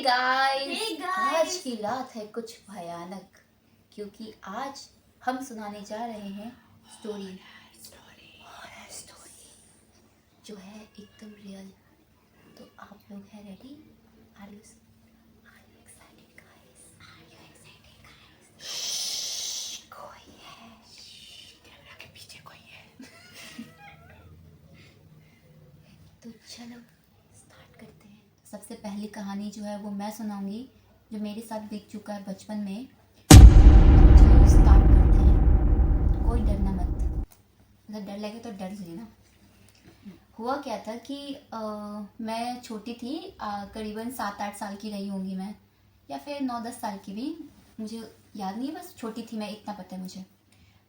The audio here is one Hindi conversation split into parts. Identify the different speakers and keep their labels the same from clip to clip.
Speaker 1: गाइस आज की रात है कुछ भयानक, क्योंकि आज हम सुनाने जा रहे हैं स्टोरी जो है एकदम रियल। तो आप लोग हैं ready? Are you excited guys? कोई है, कैमरा के पीछे कोई है। तो चलो स्टार्ट करते हैं। सबसे पहली कहानी जो है वो मैं सुनाऊंगी, जो मेरे साथ बीत चुका है बचपन में। चलो स्टार्ट करते हैं। कोई डरना मत, अगर डर लगे तो डर लेना। हुआ क्या था कि मैं छोटी थी, करीबन 7-8 साल की रही होंगी मैं, या फिर 9-10 साल की भी, मुझे याद नहीं है, बस छोटी थी मैं, इतना पता है मुझे।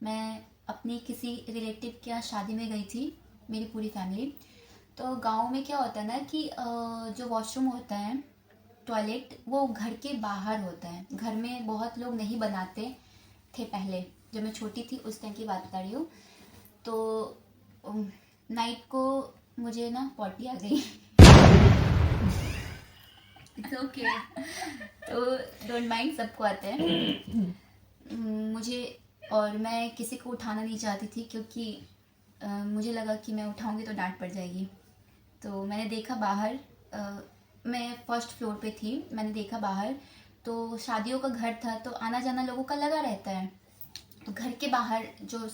Speaker 1: मैं अपनी किसी रिलेटिव के यहाँ शादी में गई थी, मेरी पूरी फैमिली। तो गांव में क्या होता है ना कि जो वॉशरूम होता है, टॉयलेट, वो घर के बाहर होता है। घर में बहुत लोग नहीं बनाते थे पहले, जब मैं छोटी थी उस टाइम की बात बता रही हूँ। तो नाइट को मुझे ना पॉटी आ गई। इट्स ओके, तो डोंट माइंड, सबको आते हैं। मुझे, और मैं किसी को उठाना नहीं चाहती थी, क्योंकि मुझे लगा कि मैं उठाऊंगी तो डांट पड़ जाएगी। तो मैंने देखा बाहर, मैं फर्स्ट फ्लोर पे थी, मैंने देखा बाहर, तो शादियों का घर था, तो आना जाना लोगों का लगा रहता है। तो घर के बाहर जो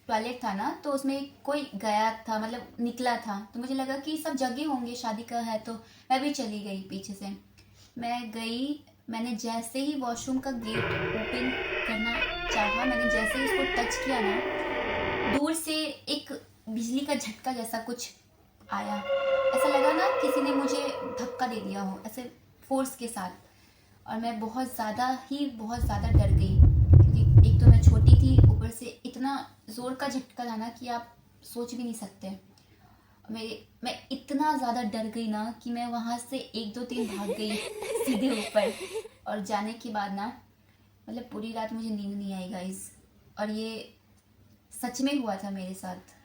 Speaker 1: टॉयलेट था ना, तो उसमें कोई गया था, मतलब निकला था। तो मुझे लगा कि सब जगह होंगे, शादी का है, तो मैं भी चली गई पीछे से। मैं गई, मैंने जैसे ही वॉशरूम का गेट ओपन करना चाहा, मैंने जैसे ही उसको टच किया ना, दूर से एक बिजली का झटका जैसा कुछ आया। ऐसा लगा ना किसी ने मुझे धक्का दे दिया हो, ऐसे फोर्स के साथ। और मैं बहुत ज़्यादा डर गई, क्योंकि एक तो मैं छोटी थी, ऊपर से इतना ज़ोर का झटका था ना कि आप सोच भी नहीं सकते। मैं इतना ज़्यादा डर गई ना कि मैं वहाँ से 1-2-3 भाग गई सीधे ऊपर। और जाने के बाद ना, मतलब पूरी रात मुझे नींद नहीं आई गाइस। और ये सच में हुआ था मेरे साथ।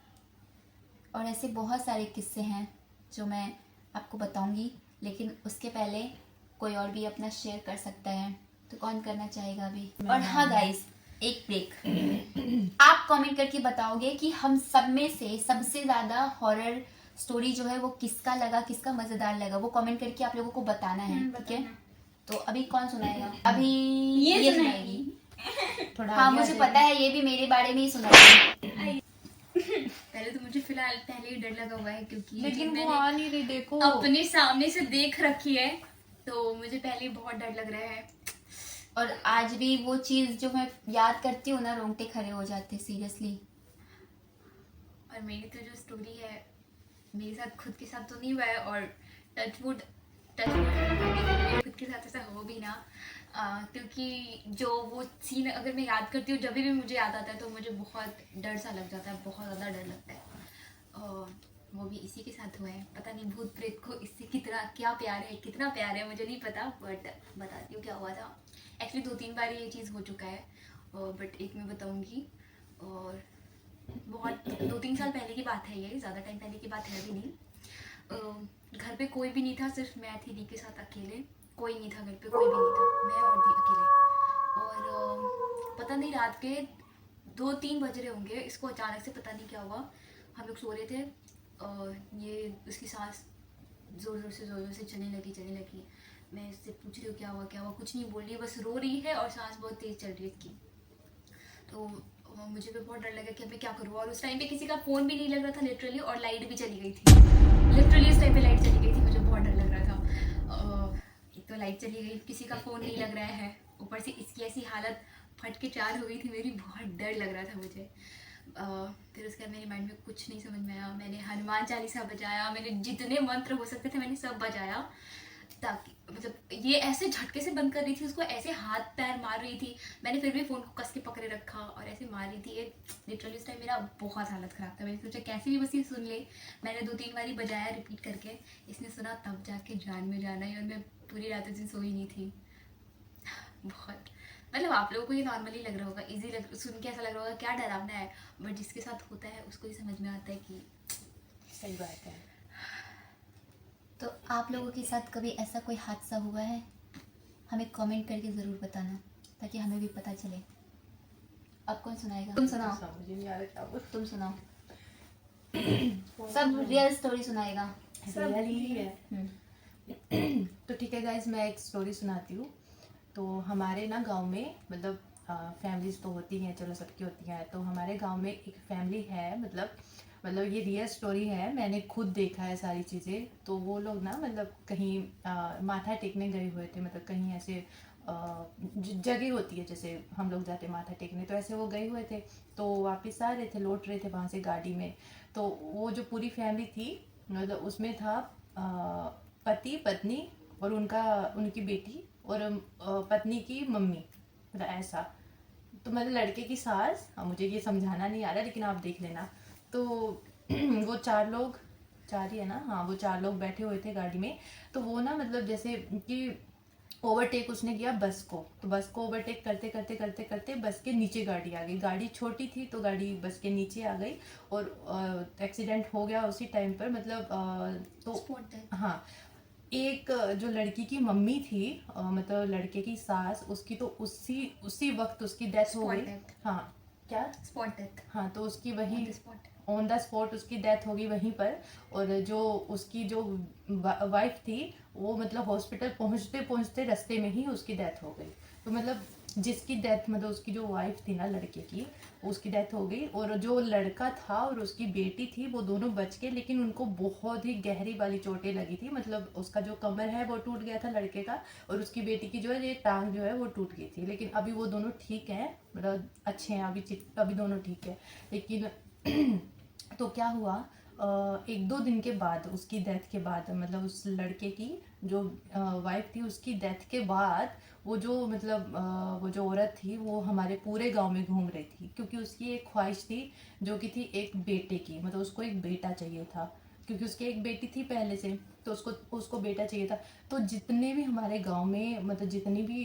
Speaker 1: और ऐसे बहुत सारे किस्से हैं जो मैं आपको बताऊंगी, लेकिन उसके पहले कोई और भी अपना शेयर कर सकता है। तो कौन करना चाहेगा अभी? और हाँ गाइस, एक ब्रेक। आप कमेंट करके बताओगे कि हम सब में से सबसे ज़्यादा हॉरर स्टोरी जो है वो किसका लगा, किसका मज़ेदार लगा, वो कमेंट करके आप लोगों को बताना है, ठीक है? तो अभी कौन सुनाएगा? अभी ये सुनाएगी। हाँ, मुझे पता है, ये भी मेरे बारे में ही सुनाएगी।
Speaker 2: पहले तो मुझे फिलहाल पहले ही डर लगा हुआ है, क्योंकि
Speaker 1: लेकिन वो आ नहीं रही, देखो
Speaker 2: अपने सामने से देख रखी है, तो मुझे पहले ही बहुत डर लग रहा है।
Speaker 1: और आज भी वो चीज जो मैं याद करती हूँ ना, रोंगटे खड़े हो जाते सीरियसली।
Speaker 2: और मेरी तो जो स्टोरी है, मेरे साथ खुद के साथ तो नहीं हुआ है, और टचवुड खुद के साथ ऐसा हो भी ना, क्योंकि जो वो सीन अगर मैं याद करती हूँ, जब भी मुझे याद आता है तो मुझे बहुत डर सा लग जाता है, बहुत ज़्यादा डर लगता है। वो भी इसी के साथ हुआ है। पता नहीं भूत प्रेत को इससे कितना प्यार है मुझे नहीं पता, बट बताती हूँ क्या हुआ था। एक्चुअली 2-3 बार ये चीज़ हो चुका है, बट एक मैं बताऊँगी। और बहुत 2-3 साल पहले की बात है, ये ज़्यादा टाइम पहले की बात है भी नहीं। घर पे कोई भी नहीं था, सिर्फ मैं थी दी के साथ अकेले। कोई नहीं था घर पे, कोई भी नहीं था, मैं और दी अकेले। और पता नहीं रात के 2-3 बज रहे होंगे, इसको अचानक से पता नहीं क्या हुआ, हम लोग सो रहे थे, ये उसकी सांस ज़ोर ज़ोर से चलने लगी। मैं इससे पूछ रही हूँ क्या हुआ, कुछ नहीं बोल रही, बस रो रही है और सांस बहुत तेज़ चल रही है इसकी। तो मुझे भी बहुत डर लगा कि अब मैं क्या करूँ। और उस टाइम पे किसी का फ़ोन भी नहीं लग रहा था लिटरली, और लाइट भी चली गई थी। लिटरली उस टाइम पे लाइट चली गई थी, मुझे बहुत डर लग रहा था। एक तो लाइट चली गई, किसी का फ़ोन नहीं लग रहा है, ऊपर से इसकी ऐसी हालत फट के 4 हो गई थी मेरी, बहुत डर लग रहा था मुझे। फिर उसके बाद मेरे माइंड में कुछ नहीं समझ में आया। मैंने हनुमान चालीसा बजाया, मैंने जितने मंत्र हो सकते थे मैंने सब बजाया, ताकि मतलब ये ऐसे झटके से बंद कर रही थी उसको, ऐसे हाथ पैर मार रही थी। मैंने फिर भी फ़ोन को कस के पकड़े रखा और ऐसे मार रही थी। ये लिटरली उस टाइम मेरा बहुत हालत ख़राब था। मैंने सोचा कैसे भी बस ये सुन ले। मैंने 2-3 बारी बजाया रिपीट करके, इसने सुना तब जाके जान में जाना ही। और मैं पूरी रात उस दिन सोई नहीं थी। बहुत, मतलब आप लोगों को ये नॉर्मली लग रहा होगा, इजी सुन के ऐसा लग रहा होगा क्या डरावना है, बट जिसके साथ होता है उसको ही समझ में आता है कि
Speaker 1: सही बात है। तो आप लोगों के साथ कभी ऐसा कोई हादसा हुआ है? हमें कमेंट करके ज़रूर बताना ताकि हमें भी पता चले। अब कौन सुनाएगा? तुम सुनाओ।
Speaker 3: समझ ही नहीं आ रहा क्या बोल।
Speaker 1: तुम सुनाओ। सब रियल स्टोरी सुनाएगा।
Speaker 3: रियल ही है।
Speaker 1: हम्म,
Speaker 3: तो ठीक है गाइज, मैं एक स्टोरी सुनाती हूँ। तो हमारे ना गांव में मतलब फैमिलीज तो होती हैं, चलो सबकी होती हैं। तो हमारे गांव में एक फैमिली है, मतलब ये रियल स्टोरी है, मैंने खुद देखा है सारी चीज़ें। तो वो लोग ना मतलब कहीं माथा टेकने गए हुए थे, मतलब कहीं ऐसे जगह होती है जैसे हम लोग जाते माथा टेकने, तो ऐसे वो गए हुए थे। तो वापस आ रहे थे, लौट रहे थे वहाँ से गाड़ी में। तो वो जो पूरी फैमिली थी, मतलब उसमें था पति पत्नी और उनकी बेटी और पत्नी की मम्मी, मतलब ऐसा। तो मतलब लड़के की सास, मुझे ये समझाना नहीं आ रहा लेकिन आप देख लेना। तो वो चार ही है ना, हाँ वो चार लोग बैठे हुए थे गाड़ी में। तो वो ना मतलब जैसे कि ओवरटेक उसने किया बस को। तो बस को ओवरटेक करते करते करते करते बस के नीचे गाड़ी आ गई। गाड़ी छोटी थी तो गाड़ी बस के नीचे आ गई और एक्सीडेंट हो गया उसी टाइम पर। मतलब तो
Speaker 2: Spot death.
Speaker 3: हाँ, एक जो लड़की की मम्मी थी, मतलब लड़के की सास, उसकी तो उसी उसी वक्त उसकी डेथ हो
Speaker 2: Spot
Speaker 3: गई।
Speaker 2: death.
Speaker 3: हाँ क्या,
Speaker 2: Spot death.
Speaker 3: हाँ तो उसकी वही
Speaker 2: On the spot.
Speaker 3: On the spot उसकी डेथ हो गई वहीं पर। और जो उसकी जो वाइफ थी, वो मतलब हॉस्पिटल पहुंचते पहुंचते रास्ते में ही उसकी डेथ हो गई। तो मतलब जिसकी डेथ, मतलब उसकी जो वाइफ थी ना लड़के की, उसकी डेथ हो गई। और जो लड़का था और उसकी बेटी थी वो दोनों बच गए, लेकिन उनको बहुत ही गहरी वाली चोटें लगी थी। मतलब उसका जो कमर है वो टूट गया था लड़के का, और उसकी बेटी की जो है ये टांग जो है वो टूट गई थी। लेकिन अभी वो दोनों ठीक हैं, मतलब अच्छे हैं अभी दोनों ठीक है। लेकिन तो क्या हुआ, एक दो दिन के बाद उसकी डेथ के बाद, मतलब उस लड़के की जो वाइफ थी उसकी डेथ के बाद, वो जो मतलब वो जो औरत थी वो हमारे पूरे गांव में घूम रही थी, क्योंकि उसकी एक ख्वाहिश थी जो कि थी एक बेटे की। मतलब उसको एक बेटा चाहिए था, क्योंकि उसकी एक बेटी थी पहले से, तो उसको बेटा चाहिए था। तो जितने भी हमारे गांव में मतलब जितनी भी